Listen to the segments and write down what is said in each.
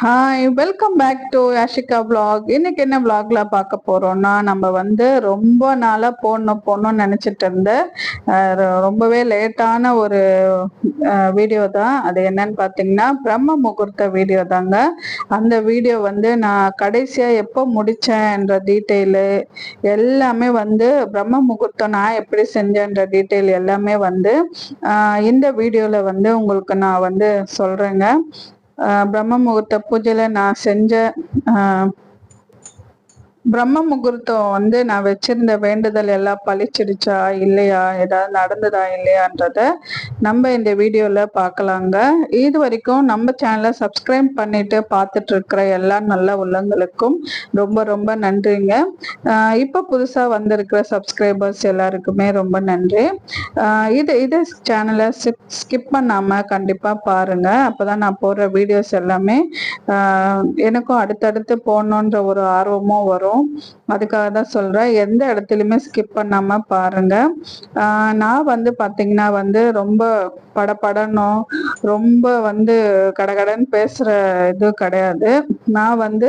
Hi, welcome back to Yashika vlog. இன்னைக்கு என்ன vlogல பார்க்க போறோம்னா, நம்ம ரொம்ப நாளா போடணும்னு நினைச்சிட்டு இருந்த ரொம்பவே லேட்டான ஒரு வீடியோ தான். அது என்னன்னு பார்த்தீங்கன்னா, பிரம்ம முகூர்த்த வீடியோ தாங்க. அந்த வீடியோ நான் கடைசியா எப்போ முடிச்சேன்ற டீட்டெயிலு எல்லாமே பிரம்ம முகூர்த்தம் நான் எப்படி செஞ்சேன்ற டீட்டெயில் எல்லாமே இந்த வீடியோல உங்களுக்கு நான் சொல்றேங்க. பிரம்ம முகூர்த்த பூஜையில நான் செஞ்ச பிரம்ம முகூர்த்தம் நான் வச்சிருந்த வேண்டுதல் எல்லாம் பழிச்சிடுச்சா இல்லையா, ஏதாவது நடந்ததா இல்லையான்றத நம்ம இந்த வீடியோல பார்க்கலாங்க. இது வரைக்கும் நம்ம சேனலை சப்ஸ்கிரைப் பண்ணிட்டு பார்த்துட்டு இருக்கிற எல்லா நல்ல உள்ளங்களுக்கும் ரொம்ப ரொம்ப நன்றிங்க. இப்போ புதுசா வந்திருக்கிற சப்ஸ்கிரைபர்ஸ் எல்லாருக்குமே ரொம்ப நன்றி. இது சேனலை ஸ்கிப் பண்ணாம கண்டிப்பா பாருங்க. அப்பதான் நான் போடுற வீடியோஸ் எல்லாமே எனக்கும் அடுத்தடுத்து போடணுன்ற ஒரு ஆர்வமும் வரும். அதுக்காக தான் சொல்றேன், எந்த இடத்துலயுமே ஸ்கிப் பண்ணாம பாருங்க. நான் பாத்தீங்கன்னா ரொம்ப படப்படணும், ரொம்ப கடகடன்னு பேசுற இது கிடையாது. நான்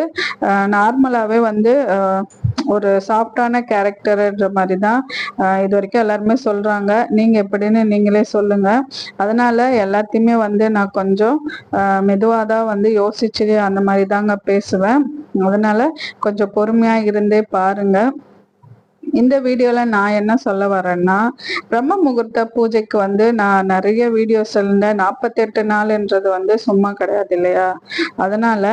நார்மலாவே ஒரு சாஃப்டான கேரக்டர்ன்ற மாதிரி தான் இது வரைக்கும் எல்லாருமே சொல்றாங்க. நீங்க எப்படின்னு நீங்களே சொல்லுங்க. அதனால எல்லாத்தையுமே நான் கொஞ்சம் மெதுவாதான் யோசிச்சு அந்த மாதிரி தாங்க பேசுவேன். அதனால கொஞ்சம் பொறுமையா இருந்தே பாருங்க. இந்த வீடியோல நான் என்ன சொல்ல வரேன்னா, பிரம்ம முகூர்த்த பூஜைக்கு நான் நிறைய வீடியோஸ் 48 நாள்ன்றது சும்மா கிடையாது இல்லையா. அதனால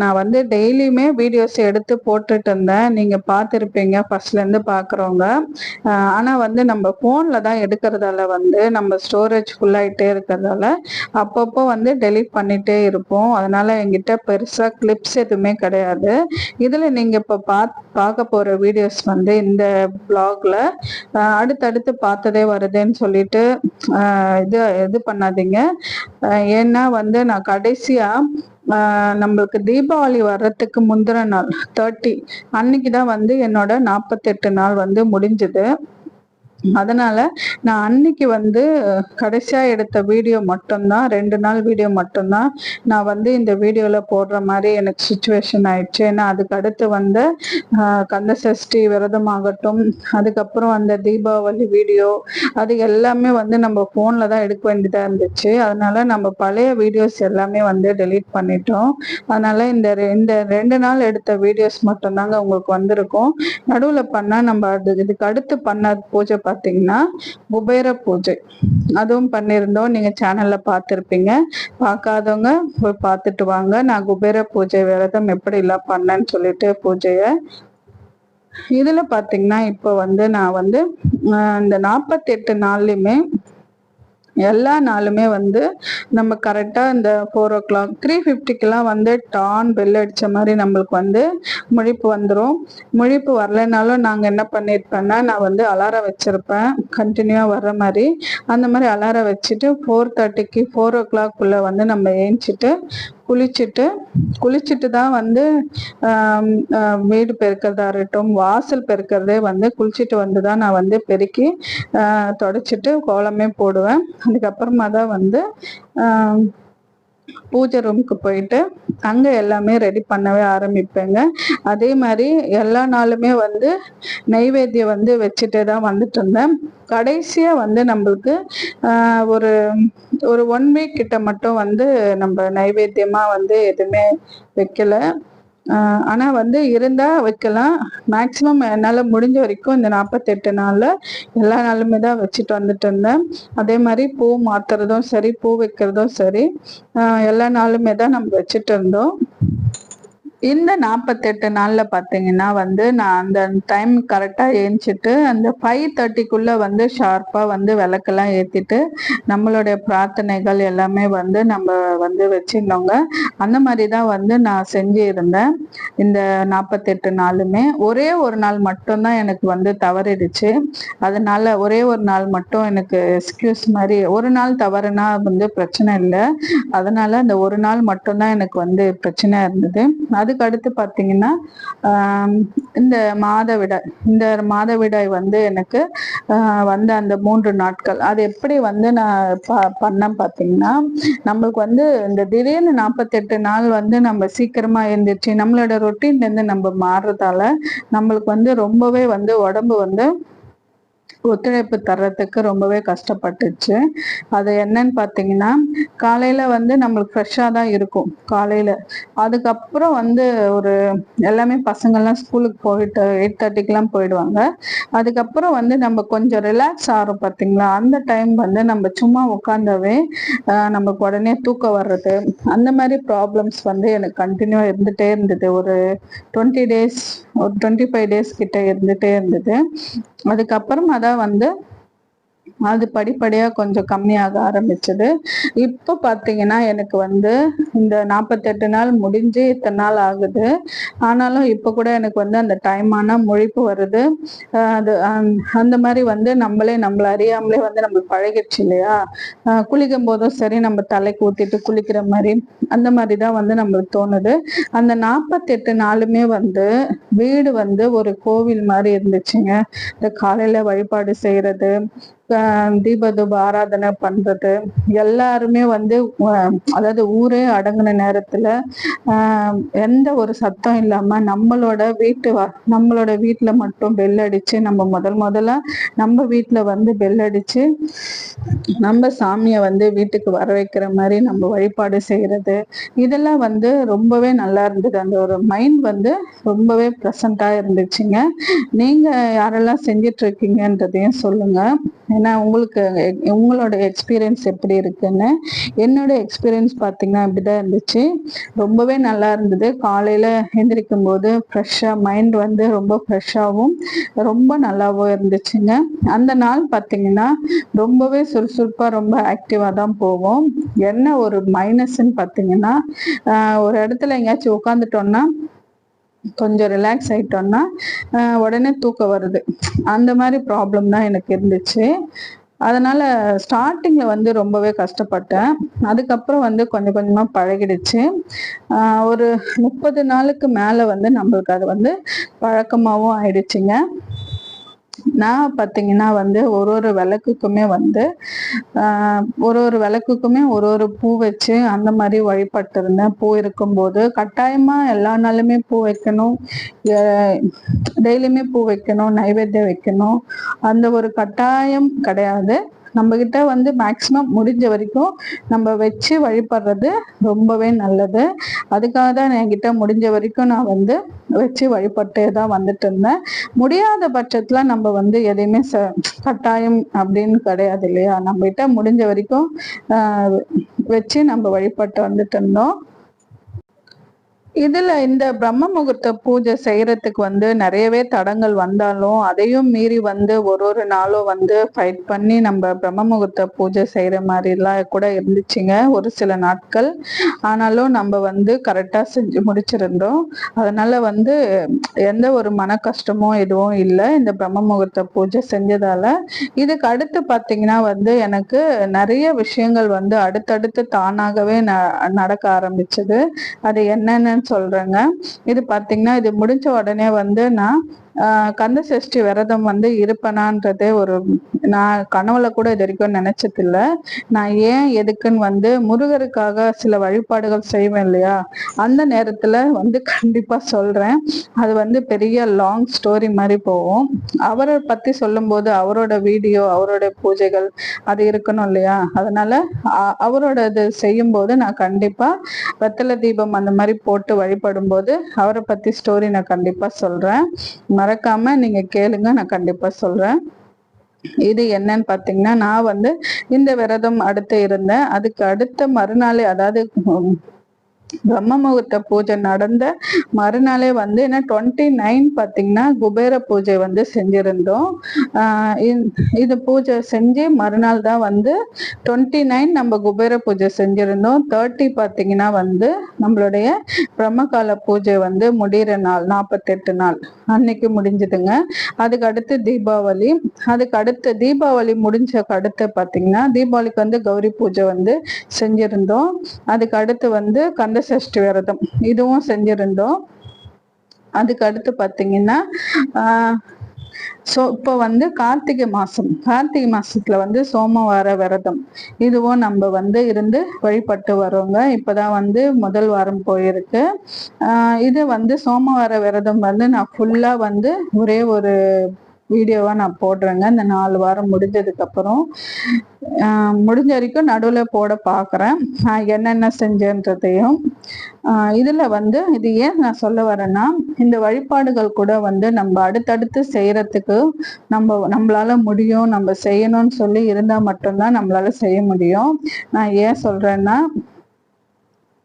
நான் டெய்லியுமே வீடியோஸ் எடுத்து போட்டுட்டு இருந்தேன். நீங்க பார்த்துருப்பீங்க ஃபர்ஸ்ட்ல இருந்து பாக்குறவங்க. ஆனா நம்ம போன்ல தான் எடுக்கிறதால நம்ம ஸ்டோரேஜ் ஃபுல்லாயிட்டே இருக்கிறதால அப்பப்போ டெலீட் பண்ணிட்டே இருப்போம். அதனால என்கிட்ட பெருசா கிளிப்ஸ் எதுவுமே கிடையாது. இதுல நீங்க இப்ப பார்க்க போற வீடியோஸ் இந்த பிளாக்ல அடுத்தடுத்து பார்த்ததே வருதுன்னு சொல்லிட்டு இது பண்ணாதீங்க. ஏன்னா நான் கடைசியா நம்மளுக்கு தீபாவளி வர்றதுக்கு முந்தின நாள் 30 அன்னைக்குதான் என்னோட 48 நாள் முடிஞ்சது. அதனால நான் அன்னைக்கு கடைசியா எடுத்த வீடியோ மட்டும்தான், 2 நாள் வீடியோ மட்டும்தான் நான் இந்த வீடியோல போடுற மாதிரி எனக்கு சுச்சுவேஷன் ஆயிடுச்சு. ஏன்னா அதுக்கு அடுத்து கந்த சஷ்டி விரதம் ஆகட்டும், அதுக்கப்புறம் அந்த தீபாவளி வீடியோ, அது எல்லாமே நம்ம போன்ல தான் எடுக்க வேண்டியதா இருந்துச்சு. அதனால நம்ம பழைய வீடியோஸ் எல்லாமே டெலீட் பண்ணிட்டோம். அதனால இந்த 2 நாள் எடுத்த வீடியோஸ் மட்டும்தாங்க உங்களுக்கு வந்திருக்கும். நடுவுல பண்ணா நம்ம இதுக்கு அடுத்து பண்ண பூஜை பார்த்தீங்கன்னா குபேர பூஜை, அதுவும் பண்ணியிருந்தோம். நீங்க சேனல்ல பார்த்துருப்பீங்க. பார்க்காதவங்க போய் பார்த்துட்டு வாங்க. நான் குபேர பூஜை விரதம் எப்படி எல்லாம் பண்ணேன்னு சொல்லிட்டு பூஜைய இதுல பாத்தீங்கன்னா இப்ப நான் இந்த 48 நாள்லயுமே எல்லா நாளுமே நம்ம கரெக்டா இந்த 4 o'clock 3:50க்கெல்லாம் டான் பெல் அடிச்ச மாதிரி நம்மளுக்கு முழிப்பு வந்துடும். முழிப்பு வரலைனாலும் நாங்க என்ன பண்ணிருப்பேன்னா, நான் அலாரம் வச்சிருப்பேன் கண்டினியூவா வர்ற மாதிரி. அந்த மாதிரி அலாரம் வச்சுட்டு 4:30க்கு 4 o'clock நம்ம ஏஞ்சிட்டு குளிச்சுட்டு தான் வீடு பெருக்கிறதா இருக்கட்டும், வாசல் பெருக்கிறதே குளிச்சுட்டு வந்துதான் நான் பெருக்கி தொடச்சிட்டு கோலமே போடுவேன். அதுக்கப்புறமா தான் பூஜை ரூமுக்கு போயிட்டு அங்க எல்லாமே ரெடி பண்ணவே ஆரம்பிப்பேங்க. அதே மாதிரி எல்லா நாளுமே நைவேத்தியம் வச்சுட்டே தான் வந்துட்டு இருந்தேன். கடைசியா நம்மளுக்கு ஒரு ஒரு 1 வீக் கிட்ட மட்டும் நம்ம நைவேத்தியமா எதுவுமே வைக்கல. ஆனா இருந்தா வைக்கலாம். மேக்சிமம் என்னால முடிஞ்ச வரைக்கும் இந்த 48 நாள்ல எல்லா நாளுமே தான் வச்சுட்டு வந்துட்டு இருந்தேன். அதே மாதிரி பூ மாத்துறதும் சரி, பூ வைக்கிறதும் சரி, எல்லா நாளுமே தான் நம்ம வச்சுட்டு இருந்தோம். இந்த 48 நாள்ல பாத்தீங்கன்னா நான் அந்த டைம் கரெக்டா ஏஞ்சிட்டு அந்த 5:30க்குள்ள ஷார்ப்பா விளக்கெல்லாம் ஏத்திட்டு நம்மளுடைய பிரார்த்தனைகள் எல்லாமே நம்ம வச்சிருந்தோங்க. அந்த மாதிரிதான் நான் செஞ்சு இருந்தேன். இந்த 48 நாளுமே ஒரே ஒரு நாள் மட்டும்தான் எனக்கு தவறிடுச்சு. அதனால ஒரே ஒரு நாள் மட்டும் எனக்கு எக்ஸ்கியூஸ் மாதிரி, ஒரு நாள் தவறுனா பிரச்சனை இல்லை. அதனால அந்த ஒரு நாள் மட்டும்தான் எனக்கு பிரச்சனை இருந்தது. அதுக்கு அடுத்து பார்த்தீங்கன்னா இந்த மாதவிடாய் வந்து எனக்கு வந்து அந்த 3 நாட்கள் அது எப்படி வந்து நான் பண்ணேன் பார்த்தீங்கன்னா, நம்மளுக்கு வந்து இந்த திடீர்னு 48 நாள் வந்து நம்ம சீக்கிரமா எழுந்திரிச்சு நம்மளோட ரொட்டீன்ல இருந்து நம்ம மாறுறதால நம்மளுக்கு வந்து ரொம்பவே வந்து உடம்பு வந்து ஒத்துழைப்பு தர்றதுக்கு ரொம்பவே கஷ்டப்பட்டுச்சு. அது என்னன்னு பார்த்தீங்கன்னா, காலையில வந்து நம்மளுக்கு ஃப்ரெஷ்ஷாக தான் இருக்கும் காலையில. அதுக்கப்புறம் வந்து ஒரு எல்லாமே பசங்கள்லாம் ஸ்கூலுக்கு போயிட்டு 8:30க்கெல்லாம் போயிடுவாங்க. அதுக்கப்புறம் வந்து நம்ம கொஞ்சம் ரிலாக்ஸ் ஆகிறோம் பார்த்தீங்களா, அந்த டைம் வந்து நம்ம சும்மா உட்காந்தாவே நமக்கு உடனே தூக்கம் வர்றது, அந்த மாதிரி ப்ராப்ளம்ஸ் வந்து எனக்கு கண்டினியூ இருந்துகிட்டே இருந்தது. ஒரு 20 டேஸ், ஒரு 25 டேஸ் கிட்ட இருந்துகிட்டே இருந்தது. அதுக்கப்புறமா தான் வந்து அது படிப்படியா கொஞ்சம் கம்மியாக ஆரம்பிச்சது. இப்போ பார்த்தீங்கன்னா எனக்கு வந்து இந்த 48 நாள் முடிஞ்சு இத்தனை நாள் ஆகுது. ஆனாலும் இப்போ கூட எனக்கு வந்து அந்த டைம் ஆனா முழிப்பு வருது. அது அந்த மாதிரி வந்து நம்மள அறியாமலே வந்து நம்மளுக்கு பழகிடுச்சு இல்லையா? குளிக்கும் போதும் சரி நம்ம தலைக்கு ஊத்திட்டு குளிக்கிற மாதிரி அந்த மாதிரி தான் வந்து நம்மளுக்கு தோணுது. அந்த 48 நாளுமே வந்து வீடு வந்து ஒரு கோவில் மாதிரி இருந்துச்சுங்க. இந்த காலையில வழிபாடு செய்யறது, தீபதூப ஆராதனை பண்றது, எல்லாருமே வந்து அதாவது ஊரே அடங்கின நேரத்துல எந்த ஒரு சத்தம் இல்லாம நம்மளோட வீட்டுல மட்டும் பெல் அடிச்சு நம்ம முதல்ல நம்ம வீட்டுல வந்து பெல் அடிச்சு நம்ம சாமிய வந்து வீட்டுக்கு வர வைக்கிற மாதிரி நம்ம வழிபாடு செய்யறது, இதெல்லாம் வந்து ரொம்பவே நல்லா இருந்தது. அந்த ஒரு மைண்ட் வந்து ரொம்பவே ப்ரெசண்டா இருந்துச்சுங்க. நீங்க யாரெல்லாம் செஞ்சிட்டு இருக்கீங்கன்றதையும் சொல்லுங்க. ஏன்னா உங்களோட எக்ஸ்பீரியன்ஸ் எப்படி இருக்குன்னு. என்னோட எக்ஸ்பீரியன்ஸ் பார்த்தீங்கன்னா இப்படிதான் இருந்துச்சு. ரொம்பவே நல்லா இருந்தது. காலையில எந்திரிக்கும் போது ஃப்ரெஷ்ஷா மைண்ட் வந்து ரொம்ப ஃப்ரெஷ்ஷாகவும் ரொம்ப நல்லாவும் இருந்துச்சுங்க. அந்த நாள் பார்த்தீங்கன்னா ரொம்பவே சுறுசுறுப்பா ரொம்ப ஆக்டிவா தான் போவோம். என்ன ஒரு மைனஸ்ன்னு பார்த்தீங்கன்னா, ஒரு இடத்துல எங்கேயாச்சும் உட்காந்துட்டோம்னா கொஞ்சம் ரிலாக்ஸ் ஆயிட்டோம்னா உடனே தூக்கம் வருது. அந்த மாதிரி ப்ராப்ளம் தான் எனக்கு இருந்துச்சு. அதனால ஸ்டார்டிங்ல வந்து ரொம்பவே கஷ்டப்பட்டேன். அதுக்கப்புறம் வந்து கொஞ்சம் கொஞ்சமா பழகிடுச்சு. ஒரு 30 நாளுக்கு மேல வந்து நம்மளுக்கு அது வந்து பழக்கமாவும் ஆயிடுச்சுங்க. நான் பார்த்தீங்கன்னா வந்து ஒரு விளக்குக்குமே வந்து ஒரு பூ வச்சு அந்த மாதிரி வழிபட்டு இருந்தேன். பூ இருக்கும்போது கட்டாயமா எல்லா நாளுமே பூ வைக்கணும், டெய்லியுமே பூ வைக்கணும், நைவேத்தியம் வைக்கணும், அந்த ஒரு கட்டாயம் கிடையாது. நம்ம கிட்ட வந்து மேக்சிமம் முடிஞ்ச வரைக்கும் நம்ம வச்சு வழிபடுறது ரொம்பவே நல்லது. அதுக்காக தான் என்கிட்ட முடிஞ்ச வரைக்கும் நான் வந்து வச்சு வழிபட்டே தான் வந்துட்டு இருந்தேன். முடியாத பட்சத்துல நம்ம வந்து எதையுமே கட்டாயம் அப்படின்னு கிடையாது இல்லையா? நம்ம கிட்ட முடிஞ்ச வரைக்கும் வச்சு நம்ம வழிபட்டு வந்துட்டு இருந்தோம். இதுல இந்த பிரம்ம முகூர்த்த பூஜை செய்யறதுக்கு வந்து நிறையவே தடங்கள் வந்தாலும் அதையும் மீறி வந்து ஒரு நாளும் வந்து ஃபைட் பண்ணி நம்ம பிரம்ம முகூர்த்த பூஜை செய்யற மாதிரி எல்லாம் கூட இருந்துச்சுங்க ஒரு சில நாட்கள். ஆனாலும் நம்ம வந்து கரெக்டா செஞ்சு முடிச்சிருந்தோம். அதனால வந்து எந்த ஒரு மன கஷ்டமும் எதுவும் இல்லை இந்த பிரம்ம முகூர்த்த பூஜை செஞ்சதால. இதுக்கு அடுத்து பாத்தீங்கன்னா வந்து எனக்கு நிறைய விஷயங்கள் வந்து அடுத்தடுத்து தானாகவே நடக்க ஆரம்பிச்சது. அது என்னன்னு சொல்றேங்க. இது பாத்தீங்கன்னா இது முடிஞ்ச உடனே வந்து நான் கந்த சஷ்டி விரதம் வந்து இருப்பனான்றது நான் கனவுல கூட இது வரைக்கும் நினைச்சது இல்லை. நான் ஏன் எதுக்குன்னு வந்து முருகருக்காக சில வழிபாடுகள் செய்வேன் இல்லையா, அந்த நேரத்துல வந்து கண்டிப்பா சொல்றேன். அது வந்து பெரிய லாங் ஸ்டோரி மாதிரி போகும். அவரை பத்தி சொல்லும் போது அவரோட வீடியோ, அவரோட பூஜைகள் அது இருக்கணும் இல்லையா, அதனால அவரோட இது செய்யும் போது நான் கண்டிப்பா வெத்தலை தீபம் அந்த மாதிரி போட்டு வழிபடும் போது அவரை பத்தி ஸ்டோரி நான் கண்டிப்பா சொல்றேன். மறக்காம நீங்க கேளுங்க, நான் கண்டிப்பா சொல்றேன். இது என்னன்னு பாத்தீங்கன்னா, நான் வந்து இந்த விரதம் அடுத்து இருந்தேன். அதுக்கு அடுத்த மறுநாளே, அதாவது பிரம்ம முகூர்த்த பூஜை நடந்த மறுநாளே வந்து என்ன 29 பாத்தீங்கன்னா குபேர பூஜை வந்து செஞ்சிருந்தோம். இது பூஜை செஞ்சு மறுநாள் தான் வந்து 29 நம்ம குபேர பூஜை செஞ்சிருந்தோம். 30 பாத்தீங்கன்னா வந்து நம்மளுடைய பிரம்மகால பூஜை வந்து முடிகிற நாள், 48 நாள் அன்னைக்கு முடிஞ்சதுங்க. அதுக்கு அடுத்து தீபாவளி. அதுக்கு அடுத்து தீபாவளி முடிஞ்ச அடுத்து பாத்தீங்கன்னா தீபாவளிக்கு வந்து கௌரி பூஜை வந்து செஞ்சிருந்தோம். அதுக்கு அடுத்து வந்து கந்த கந்த சஷ்டி விரதம் இதுவும் செஞ்சிருந்தோம். அதுக்கு அடுத்து பார்த்தீங்கன்னா இப்போ வந்து கார்த்திகை மாசத்துல வந்து சோமவார விரதம் இதுவும் நம்ம வந்து இருந்து வழிபட்டு வரோங்க. இப்பதான் வந்து முதல் வாரம் போயிருக்கு. இது வந்து சோமவார விரதம் வந்து நான் ஃபுல்லா வந்து ஒரே ஒரு வீடியோவா நான் போடுறேங்க. இந்த 4 வாரம் முடிஞ்சதுக்கு அப்புறம் முடிஞ்ச வரைக்கும் நடுவில் போட பார்க்குறேன் என்னென்ன செஞ்சேன்றதையும். இதுல வந்து இது ஏன் நான் சொல்ல வரேன்னா, இந்த வழிபாடுகள் கூட வந்து நம்ம அடுத்தடுத்து செய்யறதுக்கு நம்மளால முடியும், நம்ம செய்யணும்னு சொல்லி இருந்தா மட்டும்தான் நம்மளால செய்ய முடியும். நான் ஏன் சொல்றேன்னா,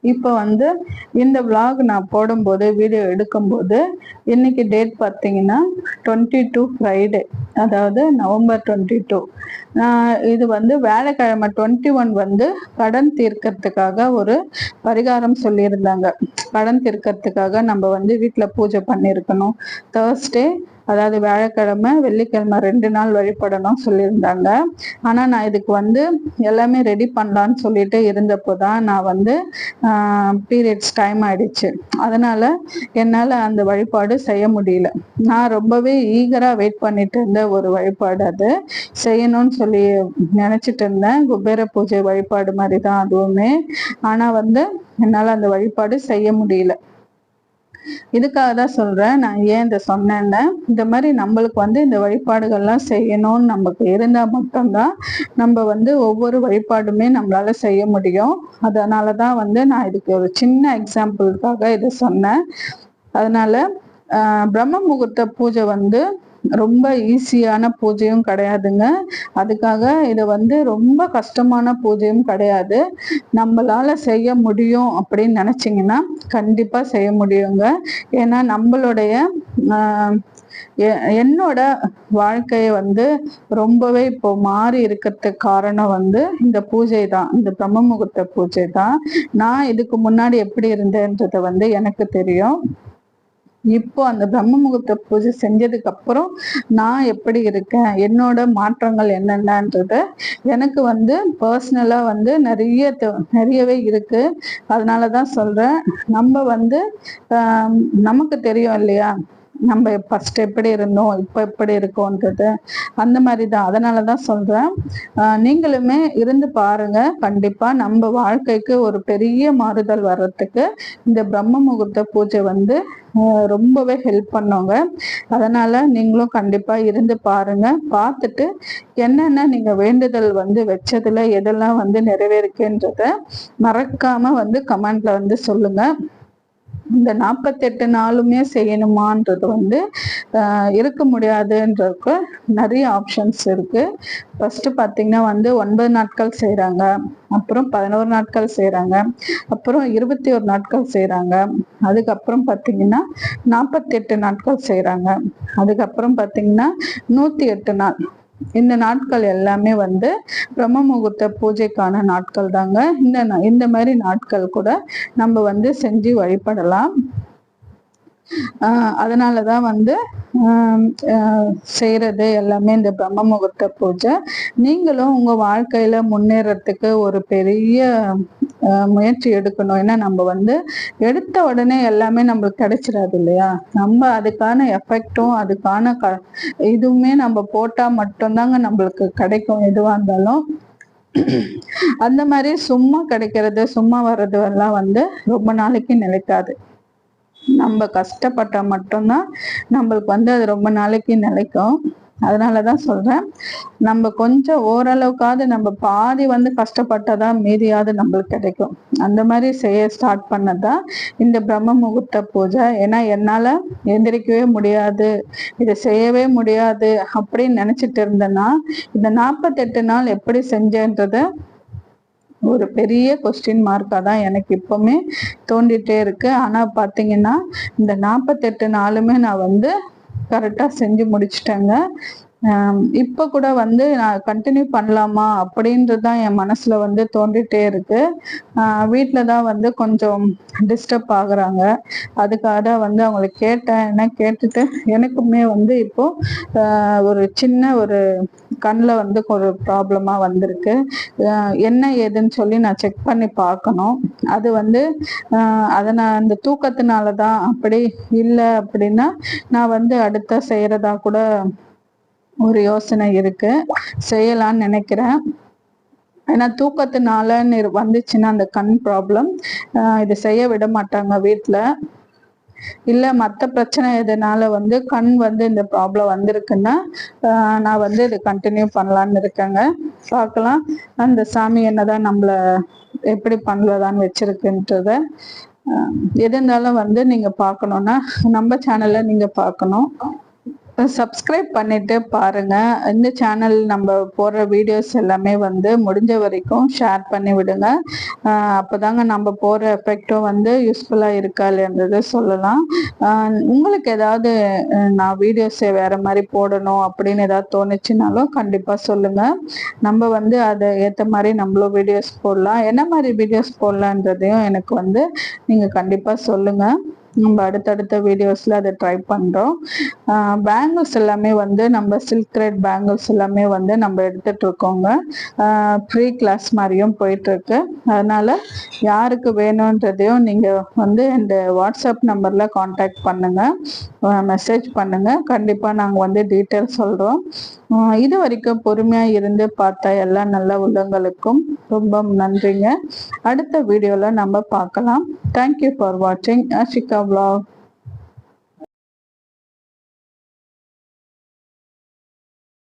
இப்போ வந்து இந்த விளாக் நான் போடும்போது வீடியோ எடுக்கும்போது இன்னைக்கு டேட் பார்த்தீங்கன்னா 22 ஃப்ரைடே, அதாவது நவம்பர் 22. இது வந்து வியாழக்கிழமை 21 வந்து கடன் தீர்க்கறதுக்காக ஒரு பரிகாரம் சொல்லியிருந்தாங்க. கடன் தீர்க்கறதுக்காக நம்ம வந்து வீட்டில் பூஜை பண்ணியிருக்கணும். தேர்ஸ்டே, அதாவது வியாழக்கிழமை வெள்ளிக்கிழமை 2 நாள் வழிபடணும் சொல்லியிருந்தாங்க. ஆனால் நான் இதுக்கு வந்து எல்லாமே ரெடி பண்ணலான்னு சொல்லிட்டு இருந்தப்போ தான் நான் வந்து பீரியட்ஸ் டைம் ஆயிடுச்சு. அதனால என்னால் அந்த வழிபாடு செய்ய முடியல. நான் ரொம்பவே ஈகராக வெயிட் பண்ணிட்டு இருந்த ஒரு வழிபாடு, அது செய்யணும்னு சொல்லி நினச்சிட்டு இருந்தேன். குபேர பூஜை வழிபாடு மாதிரி தான் அதுவுமே. ஆனால் வந்து என்னால் அந்த வழிபாடு செய்ய முடியல. இதுக்காக தான் சொல்றேன், நான் ஏன் இதை சொன்னேன்னு. இந்த மாதிரி நம்மளுக்கு வந்து இந்த வழிபாடுகள்லாம் செய்யணும்னு நமக்கு இருந்தா மட்டும்தான் நம்ம வந்து ஒவ்வொரு வழிபாடுமே நம்மளால செய்ய முடியும். அதனாலதான் வந்து நான் இதுக்கு ஒரு சின்ன எக்ஸாம்பிளுக்காக இதை சொன்னேன். அதனால பிரம்ம முகூர்த்த பூஜை வந்து ரொம்ப ஈஸியான பூஜையும் கிடையாதுங்க. அதுக்காக இது வந்து ரொம்ப கஷ்டமான பூஜையும் கிடையாது. நம்மளால செய்ய முடியும் அப்படின்னு நினைச்சிங்கன்னா கண்டிப்பா செய்ய முடியுங்க. ஏன்னா நம்மளுடைய என்னோட வாழ்க்கையை வந்து ரொம்பவே இப்போ மாறி இருக்கிறதுக்கு காரணம் வந்து இந்த பூஜை தான், இந்த பிரம்ம முகூர்த்த பூஜை தான். நான் இதுக்கு முன்னாடி எப்படி இருந்தேன்றத வந்து எனக்கு தெரியும். இப்போ அந்த பிரம்ம முகூர்த்த பூஜை செஞ்சதுக்கு அப்புறம் நான் எப்படி இருக்கேன், என்னோட மாற்றங்கள் என்னென்னன்றது எனக்கு வந்து பர்சனலா வந்து நிறையவே இருக்கு. அதனாலதான் சொல்றேன், நம்ம வந்து நமக்கு தெரியும் இல்லையா, நம்ம ஃபர்ஸ்ட் எப்படி இருந்தோம் இப்போ எப்படி இருக்கோன்றது, அந்த மாதிரி தான். அதனாலதான் சொல்றேன், நீங்களுமே இருந்து பாருங்க. கண்டிப்பா நம்ம வாழ்க்கைக்கு ஒரு பெரிய மாறுதல் வர்றதுக்கு இந்த பிரம்ம முகூர்த்த பூஜை வந்து ரொம்பவே ஹெல்ப் பண்ணுங்க. அதனால நீங்களும் கண்டிப்பா இருந்து பாருங்க. பார்த்துட்டு என்னென்ன நீங்க வேண்டுதல் வந்து வச்சதுல எதெல்லாம் வந்து நிறைவேறுக்குன்றத மறக்காம வந்து கமெண்ட்ல வந்து சொல்லுங்க. இந்த 48 நாளுமே செய்யணுமான்றது வந்து இருக்க முடியாதுன்றதுக்கு நிறைய ஆப்ஷன்ஸ் இருக்கு. ஃபர்ஸ்ட் பார்த்தீங்கன்னா வந்து 9 நாட்கள் செய்கிறாங்க, அப்புறம் 11 நாட்கள் செய்கிறாங்க, அப்புறம் 21 நாட்கள் செய்கிறாங்க, அதுக்கப்புறம் பார்த்தீங்கன்னா 48 நாட்கள் செய்கிறாங்க, அதுக்கப்புறம் பார்த்தீங்கன்னா 108 நாள். இந்த நாட்கள் எல்லாமே வந்து பிரம்ம முகூர்த்த பூஜைக்கான நாட்கள் தாங்க. இந்த மாதிரி நாட்கள் கூட நம்ம வந்து செஞ்சு வழிபடலாம். அதனாலதான் வந்து செய்யறது எல்லாமே இந்த பிரம்ம முகூர்த்த பூஜை. நீங்களும் உங்க வாழ்க்கையில முன்னேறத்துக்கு ஒரு பெரிய முயற்சி எடுக்கணும். ஏன்னா நம்ம வந்து எடுத்த உடனே எல்லாமே நம்மளுக்கு கிடைச்சிடாது இல்லையா. நம்ம அதுக்கான எஃபெக்டும் அதுக்கான இதுவுமே நம்ம போட்டா மட்டும்தாங்க நம்மளுக்கு கிடைக்கும் எதுவா இருந்தாலும். அந்த மாதிரி சும்மா கிடைக்கிறது சும்மா வர்றது எல்லாம் வந்து ரொம்ப நாளைக்கு நிலைக்காது. நம்ம கஷ்டப்பட்டா மட்டும்தான் நம்மளுக்கு வந்து அது ரொம்ப நாளைக்கு நிலைக்கும். அதனாலதான் சொல்றேன், நம்ம கொஞ்சம் ஓரளவுக்காவது நம்ம பாதி வந்து கஷ்டப்பட்டாதான் மீதியாவது நம்மளுக்கு கிடைக்கும். அந்த மாதிரி செய்ய ஸ்டார்ட் பண்ணதான் இந்த பிரம்ம முகூர்த்த பூஜை. ஏன்னா என்னால எந்திரிக்கவே முடியாது, இதை செய்யவே முடியாது அப்படின்னு நினைச்சிட்டு இருந்தேன்னா இந்த 48 நாள் எப்படி செஞ்சேன்றத ஒரு பெரிய கொஸ்டின் மார்க்காக தான் எனக்கு இப்பவுமே தோண்டிட்டே இருக்கு. ஆனா பாத்தீங்கன்னா இந்த 48 நாளுமே நான் வந்து கரெக்டா செஞ்சு முடிச்சிட்டேங்க. இப்ப கூட வந்து நான் கண்டினியூ பண்ணலாமா அப்படின்றது தான் என் மனசுல வந்து தோண்டிட்டே இருக்கு. வீட்டுல தான் வந்து கொஞ்சம் டிஸ்டர்ப் ஆகுறாங்க. அதுக்காக தான் வந்து அவங்கள கேட்டேன். என்ன கேட்டுட்டு எனக்குமே வந்து இப்போ ஒரு சின்ன ஒரு கண்ணுல வந்து ஒரு ப்ராப்ளமா வந்திருக்கு. என்ன ஏதுன்னு சொல்லி நான் செக் பண்ணி பார்க்கணும். அது வந்து அதை நான் அந்த தூக்கத்தினால தான் அப்படி இல்லை அப்படின்னா நான் வந்து அடுத்த செய்யறதா கூட ஒரு யோசனை இருக்கு. செய்யலாம்னு நினைக்கிறேன். ஏன்னா தூக்கத்தினால வந்துச்சுன்னா அந்த கண் ப்ராப்ளம் இது செய்ய விட மாட்டாங்க வீட்டுல. இல்ல மத்த பிரச்சனை எதனால வந்து கண் வந்து இந்த ப்ராப்ளம் வந்திருக்குன்னா நான் வந்து இது கண்டினியூ பண்ணலான்னு இருக்கேங்க. பார்க்கலாம் அந்த சாமி என்னதான் நம்மள எப்படி பண்ணலான்னு வச்சிருக்குன்றத. எது இருந்தாலும் வந்து நீங்க பார்க்கணும்னா நம்ம சேனல்ல நீங்க பார்க்கணும். சப்ஸ்கிரைப் பண்ணிட்டு பாருங்க. இந்த சேனல் நம்ம போடுற வீடியோஸ் எல்லாமே வந்து முடிஞ்ச வரைக்கும் ஷேர் பண்ணி விடுங்க. அப்போதாங்க நம்ம போடுற எஃபெக்டும் வந்து யூஸ்ஃபுல்லா இருக்கா இல்லைன்றதை சொல்லலாம். உங்களுக்கு ஏதாவது நான் வீடியோஸை வேற மாதிரி போடணும் அப்படின்னு ஏதாவது தோணுச்சுனாலும் கண்டிப்பா சொல்லுங்க. நம்ம வந்து அதை ஏற்ற மாதிரி நம்மளும் வீடியோஸ் போடலாம். என்ன மாதிரி வீடியோஸ் போடலான்றதையும் எனக்கு வந்து நீங்க கண்டிப்பா சொல்லுங்க. நம்ம அடுத்தடுத்த வீடியோஸ்ல அதை ட்ரை பண்றோம். பேங்கிள்ஸ் எல்லாமே வந்து நம்ம சில்க் த்ரெட் பேங்கிள்ஸ் எல்லாமே வந்து நம்ம எடுத்துட்டு இருக்கோங்க. ஃப்ரீ கிளாஸ் மாதிரியும் போயிட்டு இருக்கு. அதனால யாருக்கு வேணும்ன்றதையும் நீங்க வந்து இந்த வாட்ஸ்அப் நம்பர்ல காண்டாக்ட் பண்ணுங்க, மெசேஜ் பண்ணுங்க. கண்டிப்பா நாங்க வந்து டீட்டெயில் சொல்றோம். இது வரைக்கும் பொறுமையா இருந்து பார்த்த எல்லா நல்ல உள்ளங்களுக்கும் ரொம்ப நன்றிங்க. அடுத்த வீடியோல நம்ம பார்க்கலாம். தேங்க்யூ ஃபார் வாட்சிங் ஆஷிகா vlog.